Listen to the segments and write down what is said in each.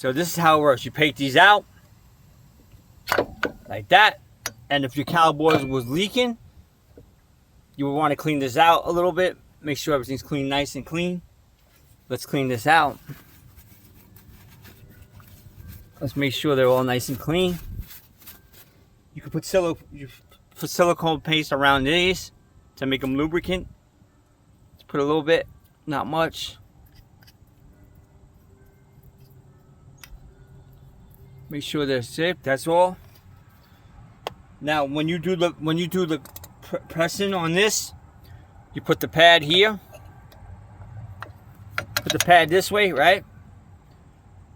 So this is how it works. You take these out like that, and if your caliper was leaking, you would want to clean this out a little bit. Make sure everything's clean, nice and clean. Let's clean this out. Let's make sure they're all nice and clean. You can put silicone paste around these to make them lubricant. Let's put a little bit, not much. Make sure they're safe. That's all. Now, when you do the pressing on this, you put the pad here. Put the pad this way, right?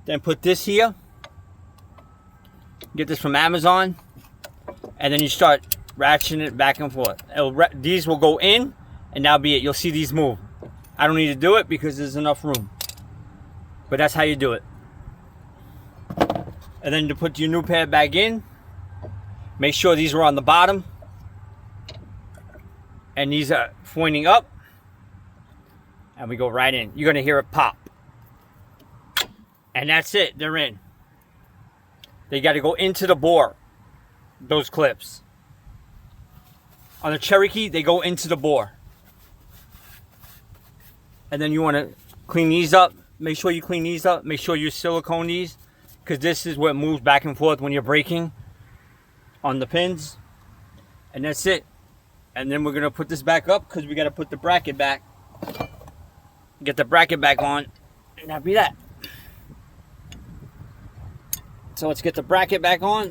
Then put this here. Get this from Amazon, and then you start ratcheting it back and forth. These will go in, and that'll be it. You'll see these move. I don't need to do it because there's enough room. But that's how you do it. And then to put your new pad back in, make sure these are on the bottom. And these are pointing up. And we go right in. You're going to hear it pop. And that's it. They're in. They got to go into the bore. Those clips. On the Cherokee, they go into the bore. And then you want to clean these up. Make sure you clean these up. Make sure you silicone these. Because this is what moves back and forth when you're braking on the pins. And that's it. And then we're going to put this back up because we got to put the bracket back. Get the bracket back on. And that'll be that. So let's get the bracket back on.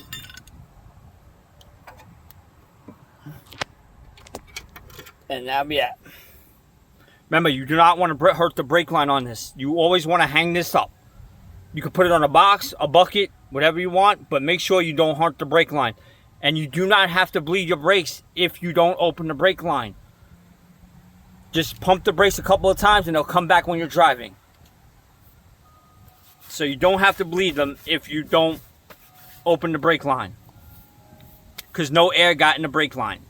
And that'll be it. Remember, you do not want to hurt the brake line on this. You always want to hang this up. You can put it on a box, a bucket, whatever you want, but make sure you don't hurt the brake line. And you do not have to bleed your brakes if you don't open the brake line. Just pump the brakes a couple of times and they'll come back when you're driving. So you don't have to bleed them if you don't open the brake line. Because no air got in the brake line.